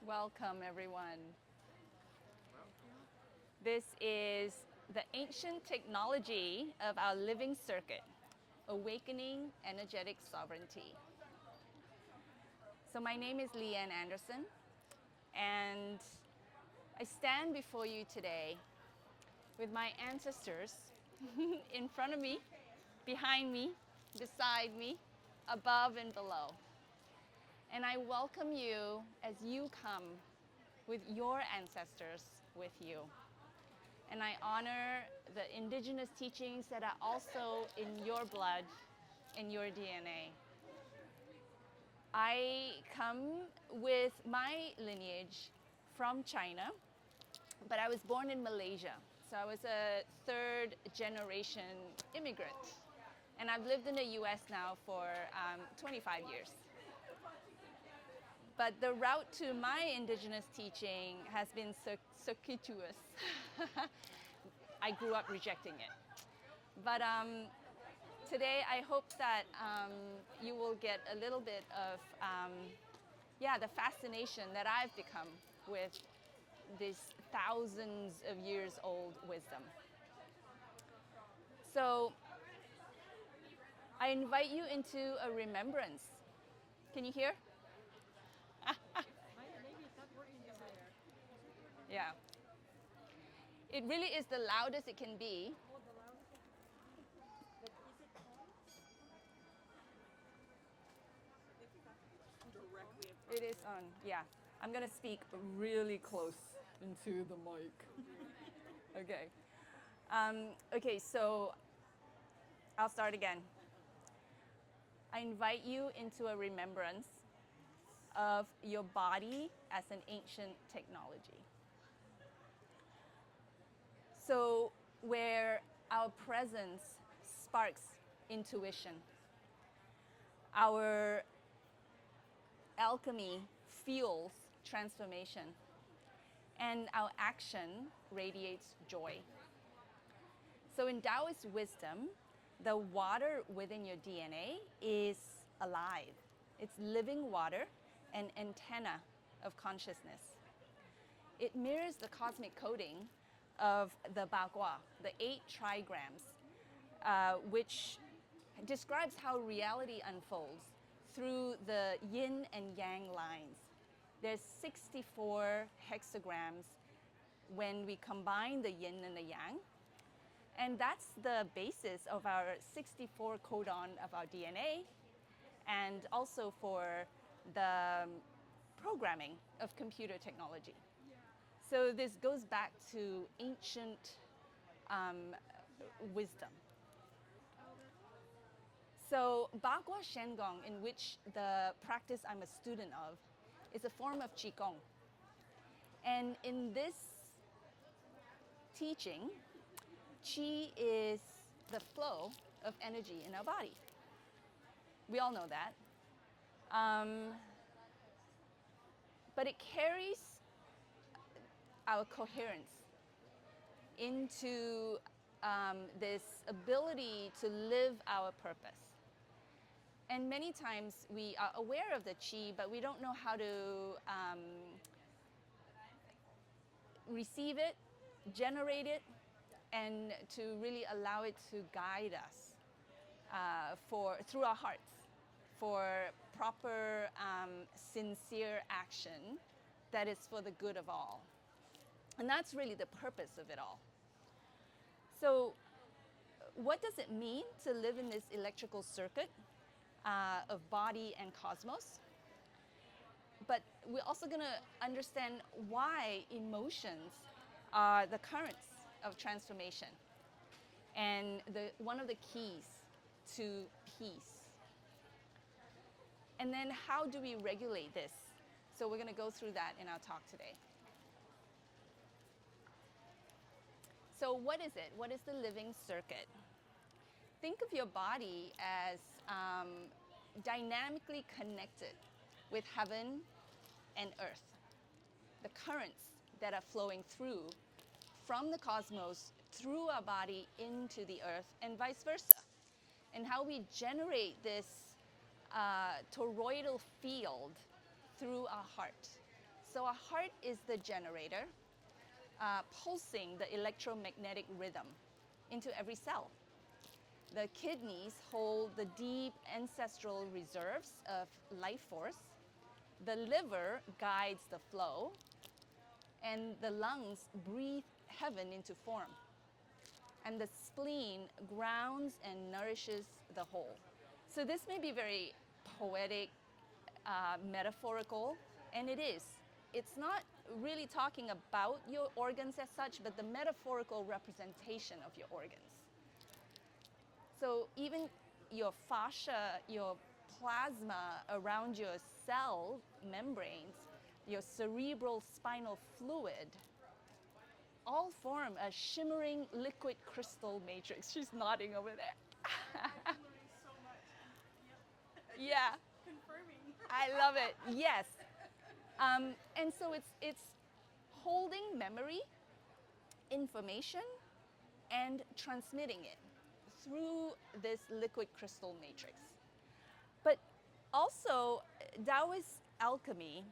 Welcome, everyone. This is the ancient technology of our living circuit, awakening energetic sovereignty. So my name is LeeYen Anderson, and I stand before you today with my ancestors in front of me, behind me, beside me, above and below. And I welcome you as you come with your ancestors with you. And I honor the indigenous teachings that are also in your blood, in your DNA. I come with my lineage from China, but I was born in Malaysia. So I was a third generation immigrant. And I've lived in the US now for 25 years. But the route to my indigenous teaching has been circuitous. I grew up rejecting it. But today I hope that you will get a little bit of the fascination that I've become with this thousands of years old wisdom. So I invite you into a remembrance. Can you hear? Yeah. It really is the loudest it can be. It is on, yeah. I'm going to speak really close into the mic. Okay. Okay, so I'll start again. I invite you into a remembrance of your body as an ancient technology. So where our presence sparks intuition, our alchemy fuels transformation, and our action radiates joy. So in Daoist wisdom, the water within your DNA is alive. It's living water, an antenna of consciousness. It mirrors the cosmic coding of the Bagua, the 8 trigrams, which describes how reality unfolds through the yin and yang lines. There's 64 hexagrams when we combine the yin and the yang. And that's the basis of our 64 codon of our DNA, and also for the programming of computer technology. So this goes back to ancient wisdom. So Bagua Shen Gong, in which the practice I'm a student of, is a form of Qigong. And in this teaching, Qi is the flow of energy in our body. We all know that. But it carries our coherence into this ability to live our purpose. And many times we are aware of the Qi, but we don't know how to receive it, generate it, and to really allow it to guide us through our hearts for proper, sincere action that is for the good of all. And that's really the purpose of it all. So what does it mean to live in this electrical circuit of body and cosmos? But we're also going to understand why emotions are the currents of transformation and one of the keys to peace. And then how do we regulate this? So we're going to go through that in our talk today. So what is it? What is the living circuit? Think of your body as dynamically connected with heaven and earth. The currents that are flowing through from the cosmos through our body into the earth and vice versa. And how we generate this toroidal field through our heart. So our heart is the generator, pulsing the electromagnetic rhythm into every cell. The kidneys hold the deep ancestral reserves of life force. The liver guides the flow, and the lungs breathe heaven into form. And the spleen grounds and nourishes the whole. So this may be very poetic, metaphorical, and it is. It's not really talking about your organs as such, but the metaphorical representation of your organs. So even your fascia, your plasma around your cell membranes, your cerebral spinal fluid, all form a shimmering liquid crystal matrix. She's nodding over there. I'm learning so much. Yep. Yeah. Confirming. I love it. Yes. And so it's holding memory, information, and transmitting it through this liquid crystal matrix. But also, Daoist alchemy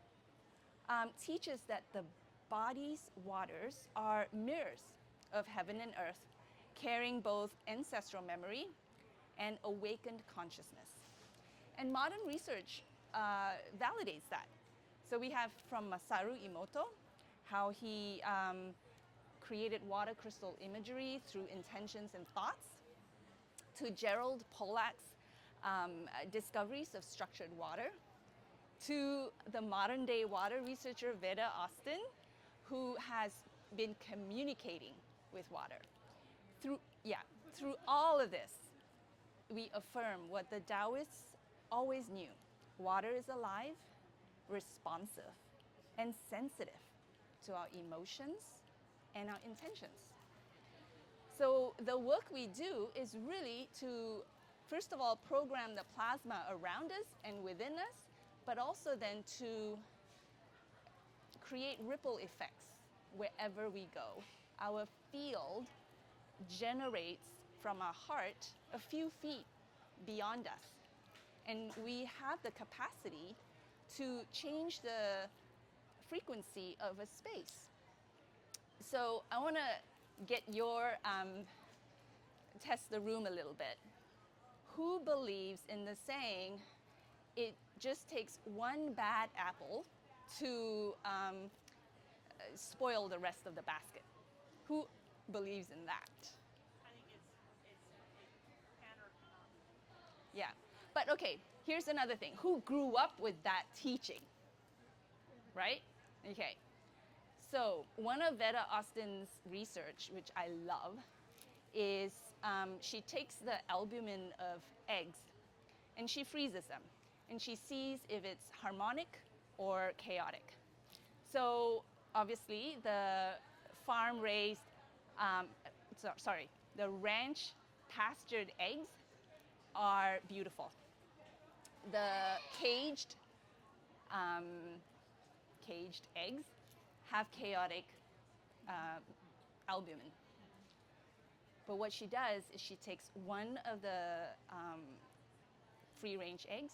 teaches that the body's waters are mirrors of heaven and earth, carrying both ancestral memory and awakened consciousness. And modern research validates that. So we have from Masaru Emoto, how he created water crystal imagery through intentions and thoughts, to Gerald Pollack's discoveries of structured water, to the modern day water researcher Veda Austin, who has been communicating with water. Through all of this, we affirm what the Daoists always knew. Water is alive, responsive, and sensitive to our emotions and our intentions. So the work we do is really to, first of all, program the plasma around us and within us, but also then to create ripple effects wherever we go. Our field generates from our heart a few feet beyond us. And we have the capacity to change the frequency of a space. So I want to get your, test the room a little bit. Who believes in the saying, it just takes one bad apple to spoil the rest of the basket? Who believes in that? I think it can or cannot. Yeah, but okay, here's another thing. Who grew up with that teaching? Right? Okay. So one of Veda Austin's research, which I love, is she takes the albumin of eggs and she freezes them. And she sees if it's harmonic or chaotic. So obviously the farm-raised, the ranch pastured eggs are beautiful. The caged eggs have chaotic albumin. But what she does is she takes one of the free-range eggs,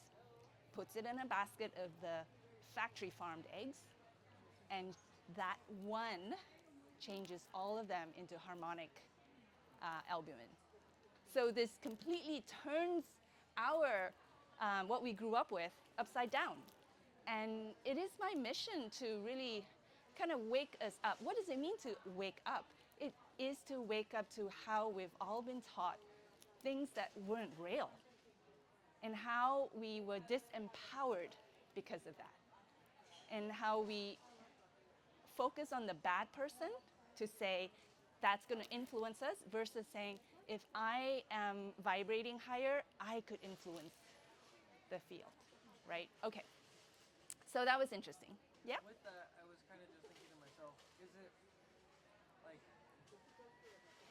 puts it in a basket of the factory-farmed eggs, and that one changes all of them into harmonic albumin. So this completely turns our, what we grew up with, upside down. And it is my mission to really kind of wake us up. What does it mean to wake up? It is to wake up to how we've all been taught things that weren't real, and how we were disempowered because of that, and how we focus on the bad person to say that's going to influence us, versus saying, if I am vibrating higher, I could influence the field, right? Okay, so that was interesting. Yeah? With that, I was kind of just thinking to myself, is it like,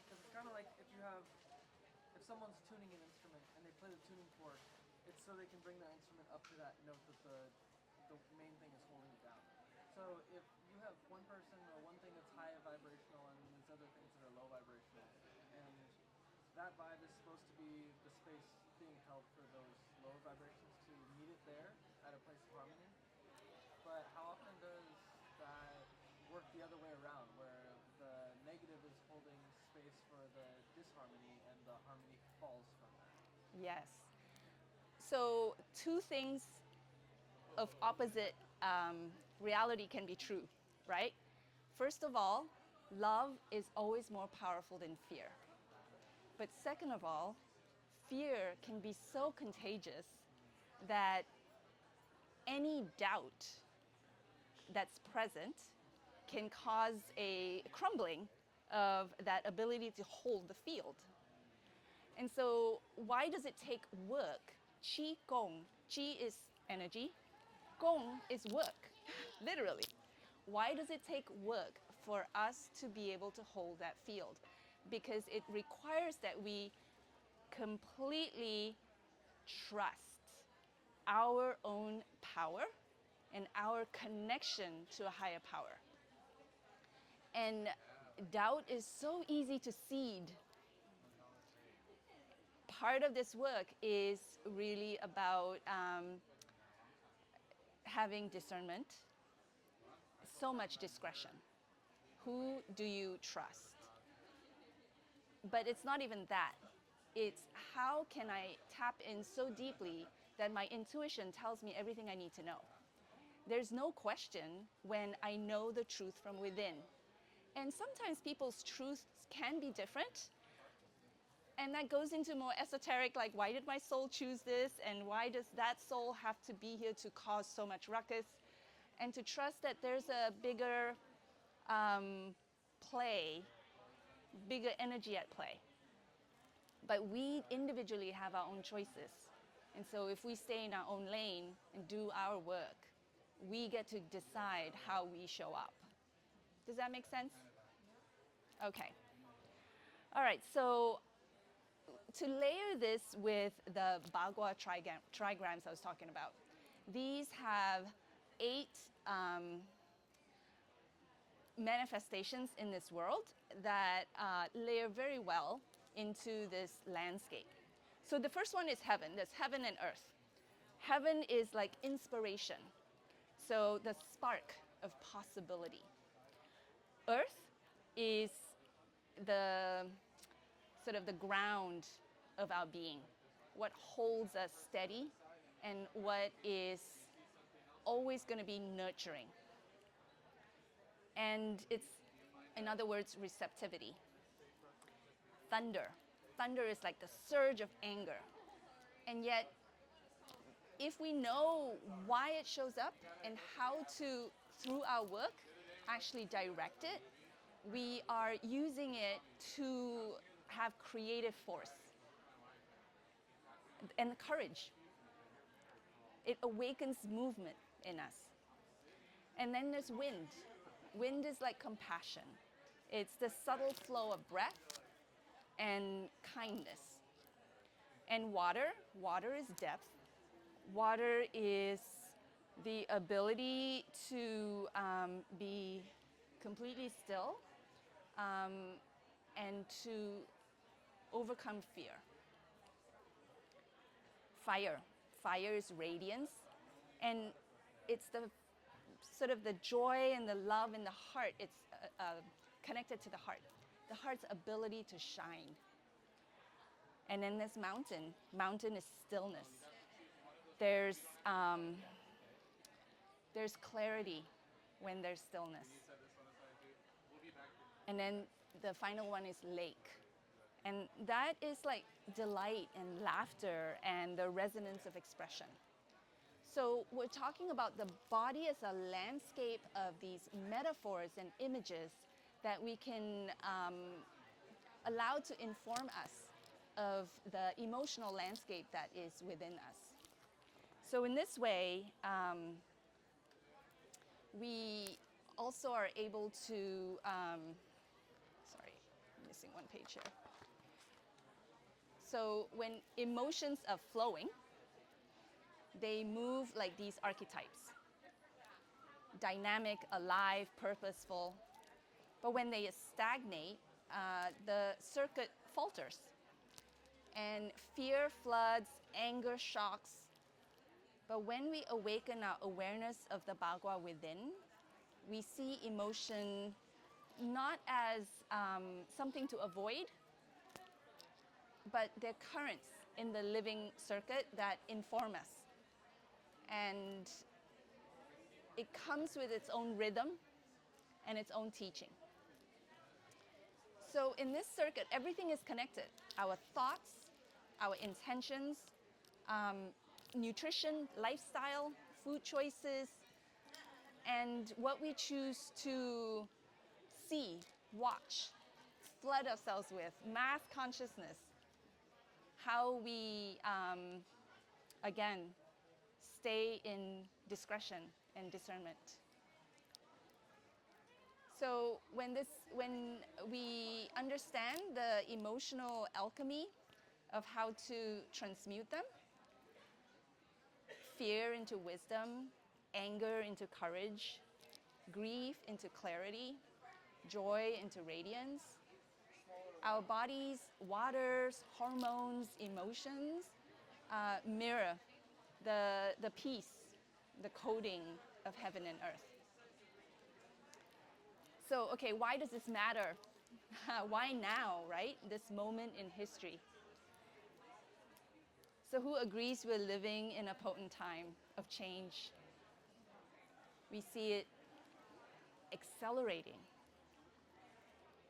because it's kind of like if someone's tuning an instrument and they play the tuning fork, it's so they can bring that instrument up to that note that the main thing is holding it down. So if you have one person or one thing that's high vibrational and these other things that are low vibrational, and that vibe is supposed to be the space being held for those lower vibrations to meet it there at a place of harmony. But how often does other way around, where the negative is holding space for the disharmony and the harmony falls from that. Yes. So two things of opposite reality can be true, right? First of all, love is always more powerful than fear. But second of all, fear can be so contagious that any doubt that's present can cause a crumbling of that ability to hold the field. And so why does it take work? Qi Gong. Qi is energy. Gong is work, literally. Why does it take work for us to be able to hold that field? Because it requires that we completely trust our own power and our connection to a higher power. And doubt is so easy to seed. Part of this work is really about having discernment, so much discretion. Who do you trust? But it's not even that. It's how can I tap in so deeply that my intuition tells me everything I need to know. There's no question when I know the truth from within. And sometimes people's truths can be different. And that goes into more esoteric, like why did my soul choose this? And why does that soul have to be here to cause so much ruckus? And to trust that there's a bigger play, bigger energy at play. But we individually have our own choices. And so if we stay in our own lane and do our work, we get to decide how we show up. Does that make sense? Okay. All right, so to layer this with the Bagua trigrams I was talking about, these have 8 manifestations in this world that layer very well into this landscape. So the first one is heaven. There's heaven and earth. Heaven is like inspiration, so the spark of possibility. Earth is the sort of the ground of our being, what holds us steady and what is always going to be nurturing. And it's, in other words, receptivity. Thunder. Thunder is like the surge of anger. And yet, if we know why it shows up and how to, through our work, actually direct it, we are using it to have creative force and courage. It awakens movement in us. And then there's wind. Wind is like compassion. It's the subtle flow of breath and kindness. And water, water is depth. Water is the ability to be completely still and to overcome fear. Fire. Fire is radiance. And it's the sort of the joy and the love in the heart. It's connected to the heart. The heart's ability to shine. And then there's mountain. Mountain is stillness. There's clarity when there's stillness. And then the final one is lake. And that is like delight and laughter and the resonance of expression. So we're talking about the body as a landscape of these metaphors and images that we can allow to inform us of the emotional landscape that is within us. So in this way, we also are able to, sorry, I'm missing one page here. So when emotions are flowing, they move like these archetypes. Dynamic, alive, purposeful. But when they stagnate, the circuit falters. And fear floods, anger shocks. But when we awaken our awareness of the Bagua within, we see emotion not as something to avoid, but they're currents in the living circuit that inform us. And it comes with its own rhythm and its own teaching. So in this circuit, everything is connected. Our thoughts, our intentions, nutrition, lifestyle, food choices, and what we choose to see, watch, flood ourselves with, mass consciousness, how we, again, stay in discretion and discernment. So when we understand the emotional alchemy of how to transmute them, fear into wisdom, anger into courage, grief into clarity, joy into radiance, our bodies, waters, hormones, emotions mirror the peace, the coding of heaven and earth. So, okay, why does this matter? Why now, right? This moment in history. So who agrees we're living in a potent time of change? We see it accelerating.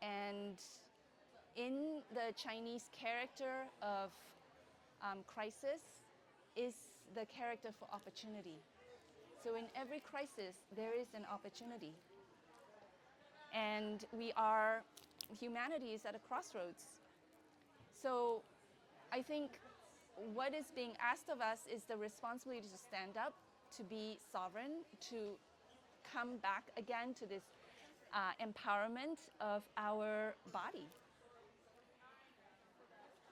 And in the Chinese character of crisis is the character for opportunity. So in every crisis, there is an opportunity. And humanity is at a crossroads. So I think what is being asked of us is the responsibility to stand up, to be sovereign, to come back again to this empowerment of our body.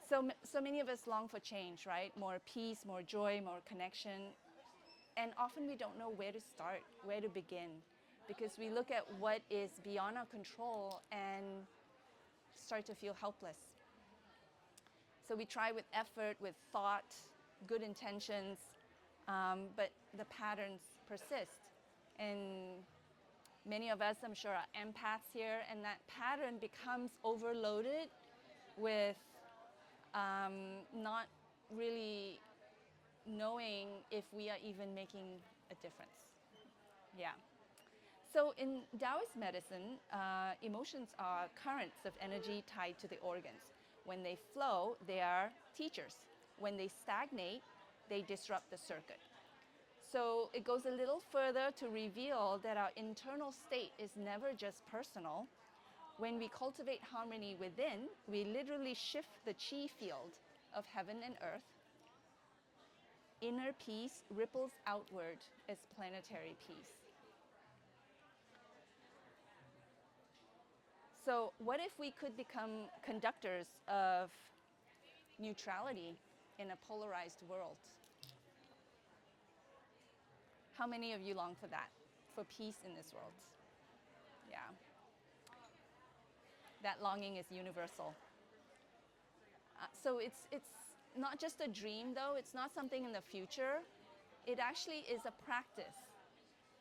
So many of us long for change, right? More peace, more joy, more connection. And often we don't know where to start, where to begin, because we look at what is beyond our control and start to feel helpless. So we try with effort, with thought, good intentions, but the patterns persist. And many of us, I'm sure, are empaths here, and that pattern becomes overloaded with not really knowing if we are even making a difference. Yeah. So in Daoist medicine, emotions are currents of energy tied to the organs. When they flow, they are teachers. When they stagnate, they disrupt the circuit. So it goes a little further to reveal that our internal state is never just personal. When we cultivate harmony within, we literally shift the chi field of heaven and earth. Inner peace ripples outward as planetary peace. So what if we could become conductors of neutrality in a polarized world? How many of you long for that, for peace in this world? Yeah. That longing is universal. So it's not just a dream, though. It's not something in the future. It actually is a practice.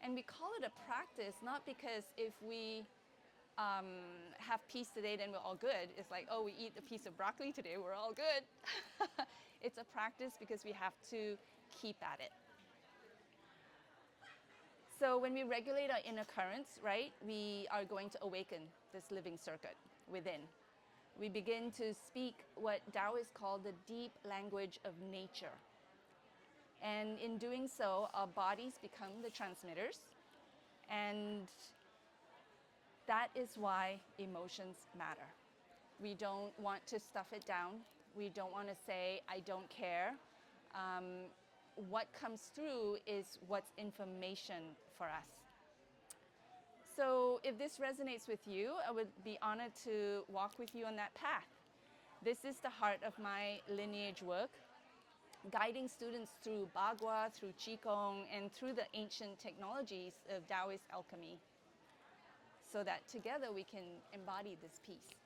And we call it a practice not because if we have peace today, then we're all good. It's like, oh, we eat a piece of broccoli today, we're all good. It's a practice because we have to keep at it. So when we regulate our inner currents, right, we are going to awaken this living circuit within. We begin to speak what Daoists call the deep language of nature. And in doing so, our bodies become the transmitters. And that is why emotions matter. We don't want to stuff it down. We don't want to say, I don't care. What comes through is what's information for us. So if this resonates with you, I would be honored to walk with you on that path. This is the heart of my lineage work, guiding students through Bagua, through Qigong, and through the ancient technologies of Daoist alchemy, so that together we can embody this peace.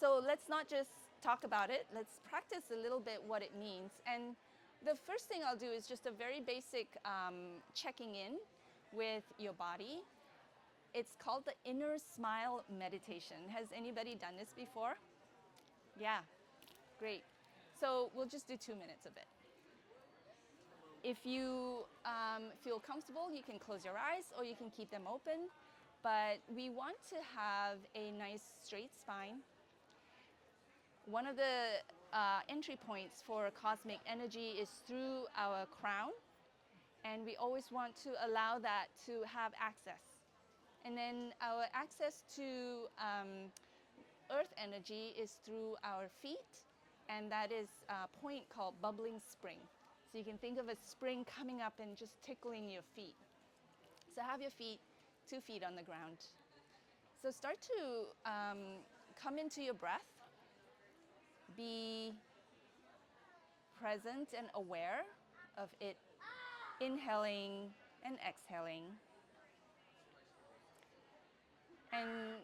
So let's not just talk about it, let's practice a little bit what it means. And the first thing I'll do is just a very basic checking in with your body. It's called the inner smile meditation. Has anybody done this before? Yeah, great. So we'll just do 2 minutes of it. If you feel comfortable, you can close your eyes or you can keep them open. But we want to have a nice straight spine. One of the entry points for cosmic energy is through our crown. And we always want to allow that to have access. And then our access to earth energy is through our feet. And that is a point called bubbling spring. So you can think of a spring coming up and just tickling your feet. So have your feet 2 feet on the ground. So start to come into your breath. Be present and aware of it, inhaling and exhaling. And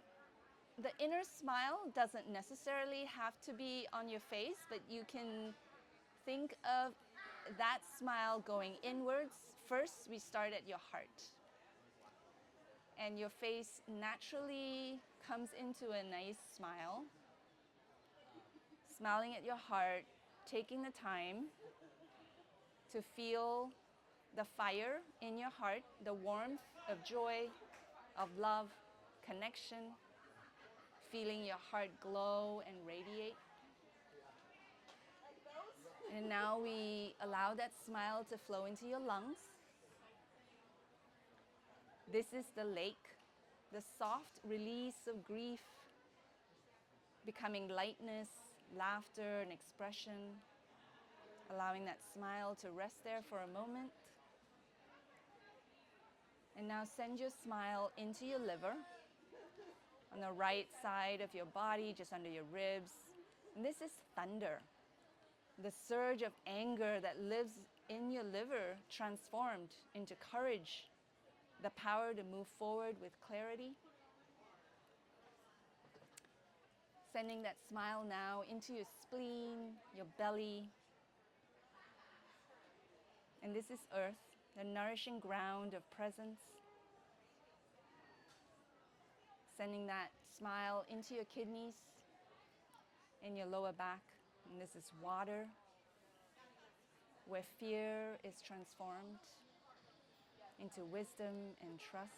the inner smile doesn't necessarily have to be on your face, but you can think of that smile going inwards. First, we start at your heart. And your face naturally comes into a nice smile. Smiling at your heart, taking the time to feel the fire in your heart, the warmth of joy, of love, connection, feeling your heart glow and radiate. And now we allow that smile to flow into your lungs. This is the lake, the soft release of grief, becoming lightness, laughter, and expression, allowing that smile to rest there for a moment. And now send your smile into your liver, on the right side of your body, just under your ribs. And this is thunder, the surge of anger that lives in your liver transformed into courage, the power to move forward with clarity. Sending that smile now into your spleen, your belly. And this is earth, the nourishing ground of presence. Sending that smile into your kidneys, in your lower back. And this is water, where fear is transformed into wisdom and trust.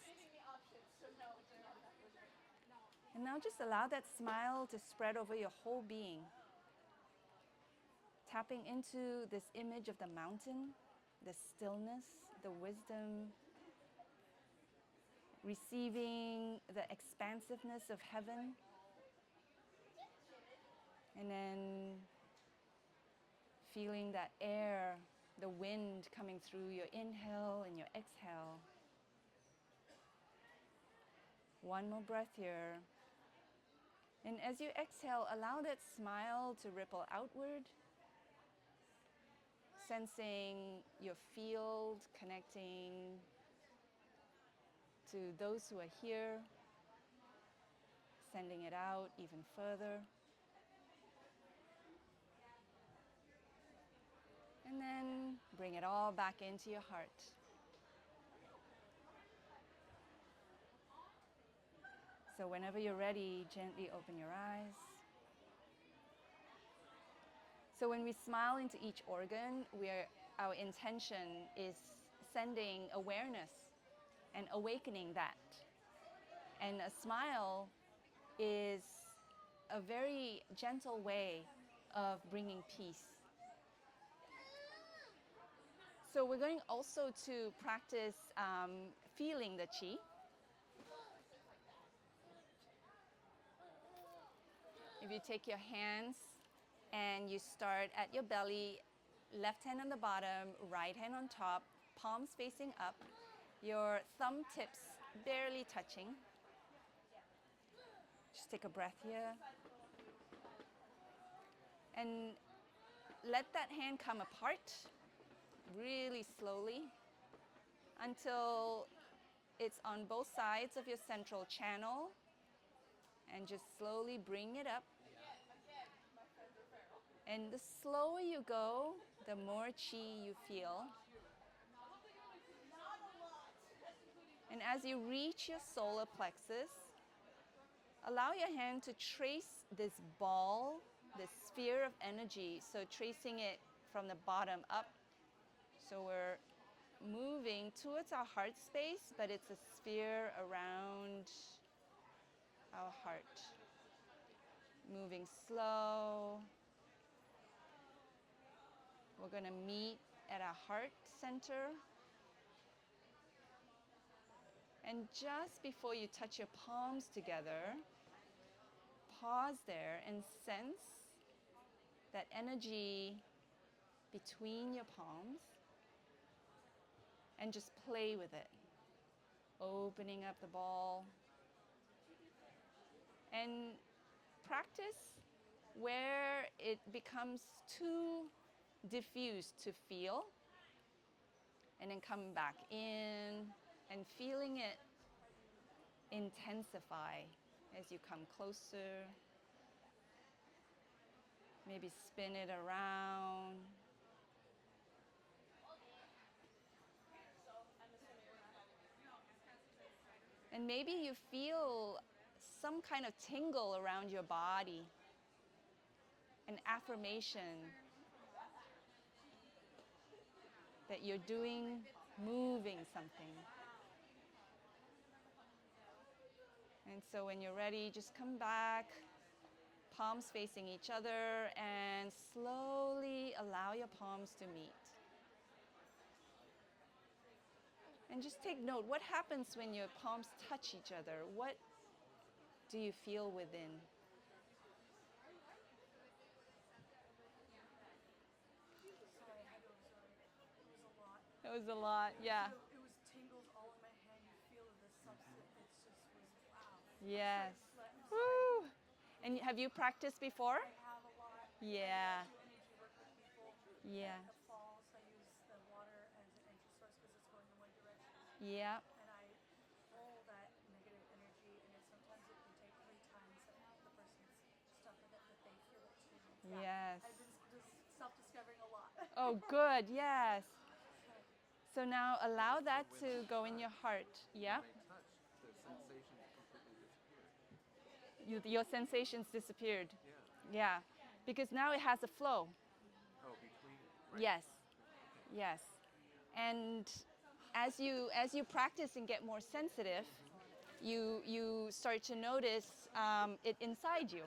And now just allow that smile to spread over your whole being. Tapping into this image of the mountain, the stillness, the wisdom, receiving the expansiveness of heaven. And then feeling that air, the wind coming through your inhale and your exhale. One more breath here. And as you exhale, allow that smile to ripple outward, sensing your field, connecting to those who are here, sending it out even further. And then bring it all back into your heart. So whenever you're ready, gently open your eyes. So when we smile into each organ, our intention is sending awareness and awakening that. And a smile is a very gentle way of bringing peace. So we're going also to practice feeling the qi. If you take your hands and you start at your belly, left hand on the bottom, right hand on top, palms facing up, your thumb tips barely touching. Just take a breath here. And let that hand come apart really slowly until it's on both sides of your central channel, and just slowly bring it up. And the slower you go, the more qi you feel. as you reach your solar plexus, allow your hand to trace this ball, this sphere of energy. So tracing it from the bottom up. So we're moving towards our heart space, but it's a sphere around our heart. Moving slow. We're going to meet at our heart center. And just before you touch your palms together, pause there and sense that energy between your palms and just play with it. Opening up the ball. And practice where it becomes too diffused to feel, and then come back in and feeling it intensify as you come closer. Maybe spin it around. And maybe you feel some kind of tingle around your body, an affirmation that you're doing, moving something. And so when you're ready, just come back, palms facing each other, and slowly allow your palms to meet. And just take note, what happens when your palms touch each other? What do you feel within? Sorry, I had to observe. It was a lot. It was a lot, yeah. It was tingles all in my hand. You feel the substance. It just was wow. Yes. I'm sorry. Woo! And have you practiced before? I have a lot. Yeah. I do energy work with people. Yeah. At the falls, I use the water as an entry source because it's going in one direction. Yeah. And I pull that negative energy, and sometimes it can take 3 times that the person's stuck with it, but they feel it too. Yes. I've been just self-discovering a lot. Oh, good. Yes. So now allow that to go in your heart. Yeah. Your sensations disappeared. Yeah. Because now it has a flow. Oh, between. Right. Yes. Yes. And as you practice and get more sensitive, you start to notice it inside you.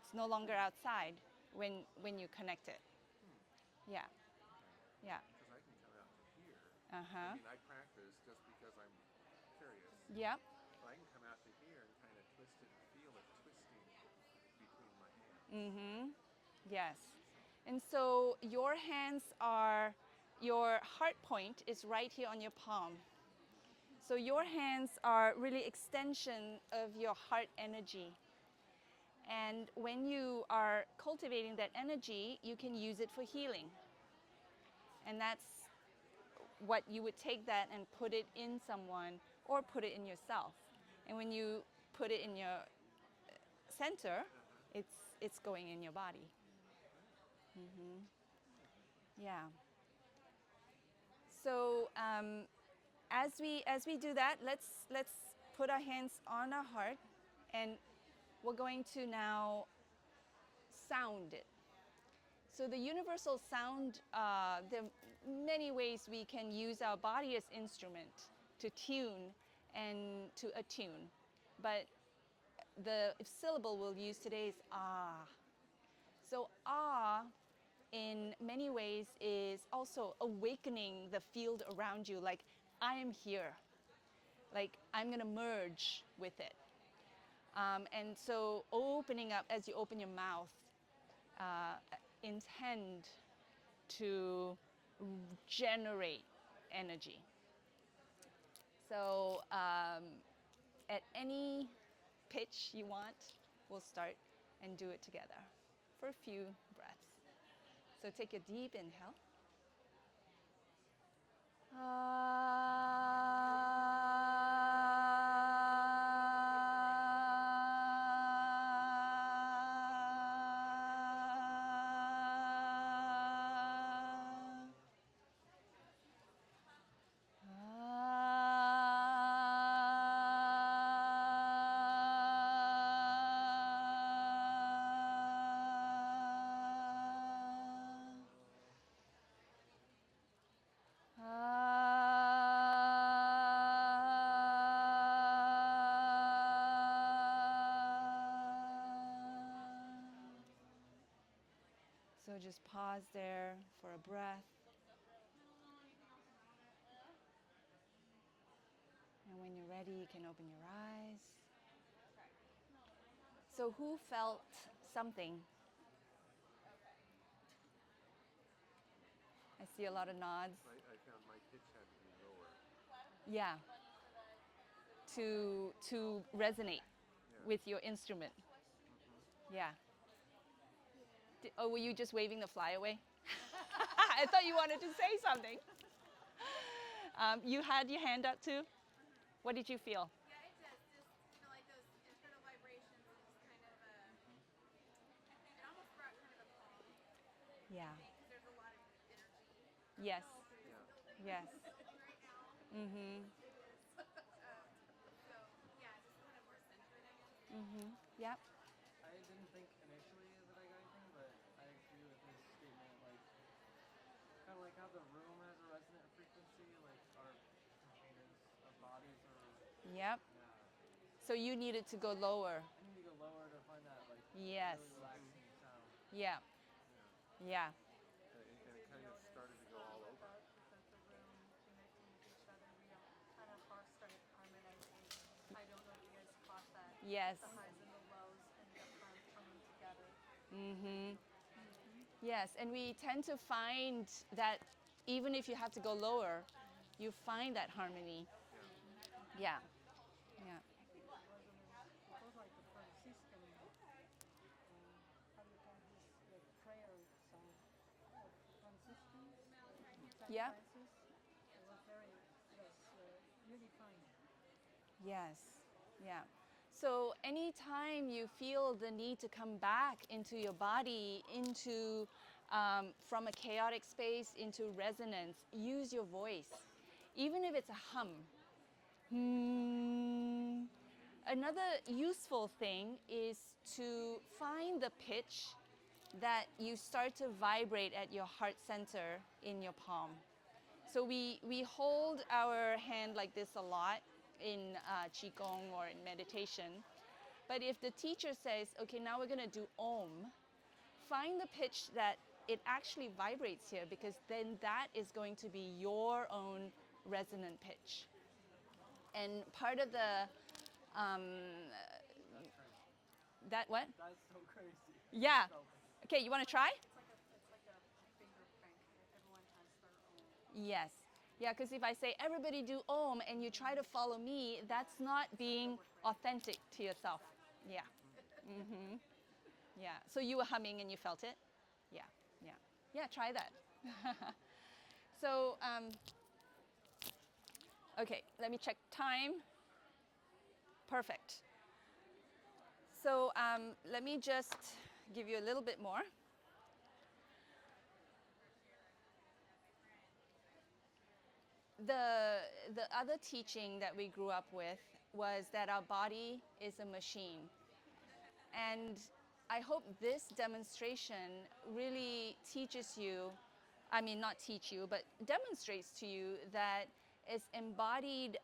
It's no longer outside when you connect it. Yeah. Yeah. Because I can come out to here. Uh-huh. I mean, I practice just because I'm curious. Yep. But I can come out to here and kind of twist it and feel it twisting between my hands. Mm-hmm. Yes. And so your heart point is right here on your palm. So your hands are really extension of your heart energy. And when you are cultivating that energy, you can use it for healing. And that's what you would take that and put it in someone or put it in yourself. And when you put it in your center, it's going in your body. Mm-hmm. Yeah. So as we do that, let's put our hands on our heart, and we're going to now sound it. So the universal sound, there are many ways we can use our body as instrument to tune and to attune. But the syllable we'll use today is ah. So ah, in many ways, is also awakening the field around you, like I am here, like I'm gonna merge with it. And so opening up as you open your mouth, intend to generate energy. So at any pitch you want, we'll start and do it together for a few breaths. So take a deep inhale. just pause there for a breath. And when you're ready, you can open your eyes. So who felt something? I see a lot of nods. I found my pitch had to be lower. Yeah. To resonate with your instrument. Yeah. Oh, were you just waving the fly away? I thought you wanted to say something. You had your hand up too? What did you feel? Yeah, it does. Just like those internal vibrations, just kind of it almost brought kind of a calm Yeah. because there's a lot of energy. Yes. Yeah. Yes. Right now. Mhm. So yeah, just kind of more centered, I guess. Mhm. Yep. I didn't think initially that I got anything, but I agree with his statement. Like, kind of like how the room has a resonant frequency, like our containers, our bodies are. Yep. Yeah. So you needed to go lower. I need to go lower to find that like Yes. really relaxing sound. Yeah. Yeah. And it kind of started to go all over. Without the room connecting with each other, we all kind of started harmonizing. I don't know if you guys caught that. Yes. The highs and the lows and the coming together. Mhm. Yes, and we tend to find that even if you have to go lower, you find that harmony. Yeah. Yeah. It was like the Franciscan, how do you call this, the prayer song of Franciscans? Saint Yeah. Francis. It was really fine. Yes. Yeah. So anytime you feel the need to come back into your body, into from a chaotic space into resonance, use your voice, even if it's a hum. Hmm. Another useful thing is to find the pitch that you start to vibrate at your heart center in your palm. So we hold our hand like this a lot in Qigong or in meditation. But if the teacher says, okay, now we're going to do Om, find the pitch that it actually vibrates here, because then that is going to be your own resonant pitch. And part of the, that what? That's so crazy. Yeah. So, Okay, you want to try? It's like a finger crank. Everyone has their own. Yes. Yeah, because if I say everybody do Om and you try to follow me, that's not being authentic to yourself. Yeah. Mhm. Yeah. So you were humming and you felt it? Yeah. Yeah. Yeah, try that. So, okay, let me check time. Perfect. So let me just give you a little bit more. The other teaching that we grew up with was that our body is a machine. And I hope this demonstration really teaches you, I mean, not teach you, but demonstrates to you that as embodied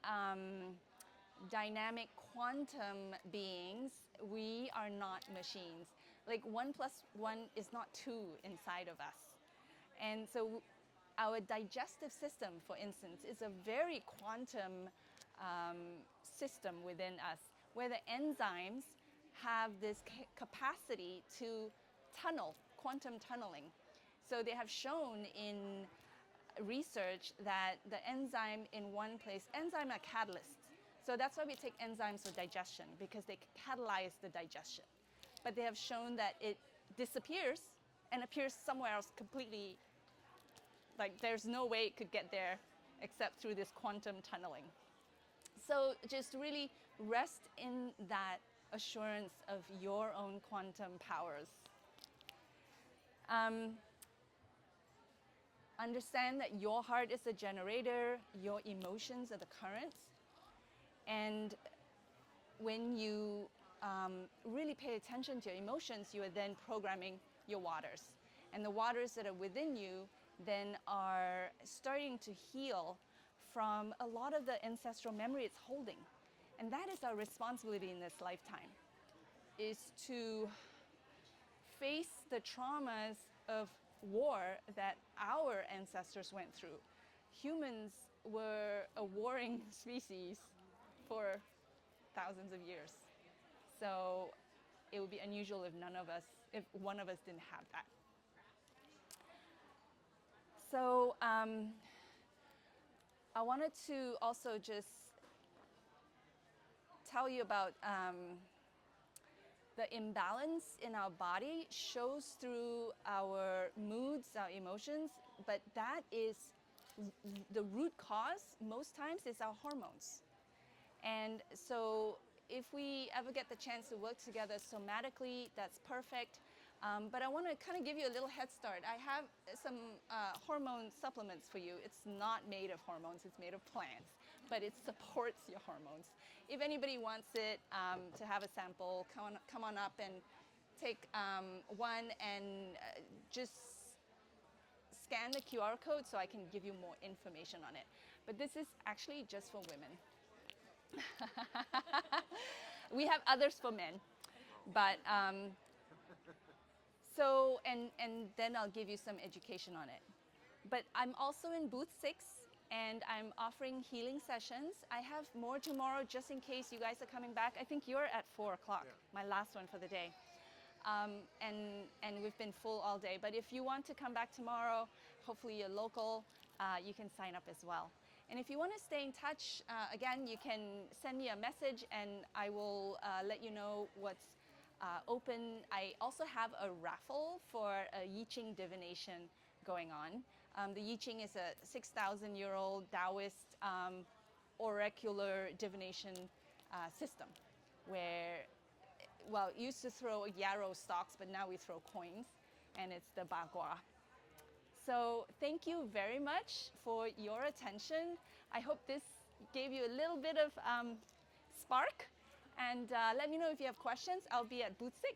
dynamic quantum beings, we are not machines. Like 1 + 1 is not 2 inside of us. And so our digestive system, for instance, is a very quantum system within us, where the enzymes have this capacity to tunnel, quantum tunneling. So they have shown in research that the enzyme in one place, enzymes are catalysts. So that's why we take enzymes for digestion, because they catalyze the digestion. But they have shown that it disappears and appears somewhere else completely. Like there's no way it could get there except through this quantum tunneling. So just really rest in that assurance of your own quantum powers. Understand that your heart is the generator, your emotions are the currents. And when you really pay attention to your emotions, you are then programming your waters. And the waters that are within you then are starting to heal from a lot of the ancestral memory it's holding. And that is our responsibility in this lifetime, is to face the traumas of war that our ancestors went through. Humans were a warring species for thousands of years. So it would be unusual if one of us didn't have that. So I wanted to also just tell you about the imbalance in our body shows through our moods, our emotions, but that is the root cause most times is our hormones. And so if we ever get the chance to work together somatically, that's perfect. But I want to kind of give you a little head start. I have some hormone supplements for you. It's not made of hormones, it's made of plants, but it supports your hormones. If anybody wants it to have a sample, come on up and take one and just scan the QR code so I can give you more information on it. But this is actually just for women. We have others for men, but so and then I'll give you some education on it. But I'm also in booth 6 and I'm offering healing sessions. I have more tomorrow just in case you guys are coming back. I think you're at 4 o'clock, my last one for the day. And we've been full all day. But if you want to come back tomorrow, hopefully you're local, you can sign up as well. And if you want to stay in touch, again, you can send me a message and I will let you know what's open. I also have a raffle for a I Ching divination going on. The I Ching is a 6,000-year-old Daoist oracular divination system where, well, it used to throw yarrow stalks, but now we throw coins, and it's the Bagua. So thank you very much for your attention. I hope this gave you a little bit of spark. And let me know if you have questions. I'll be at booth 6.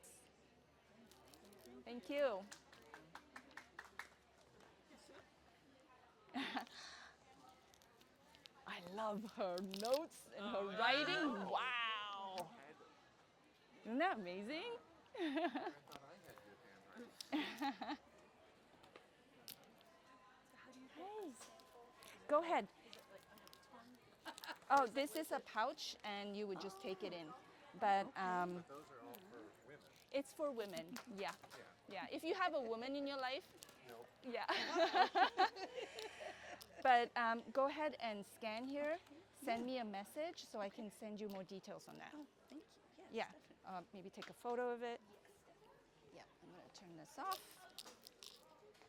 Thank you. I love her notes and her writing. Wow. Isn't that amazing? I thought I had good handwriting. Hey. Go ahead. Oh, this is a pouch, and you would just take it in. But But those are all for women. it's for women. Yeah. Yeah. If you have a woman in your life, Nope. yeah. But go ahead and scan here. Send me a message so I can send you more details on that. Oh, thank you. Yes, Yeah. Maybe take a photo of it. Yeah. I'm going to turn this off.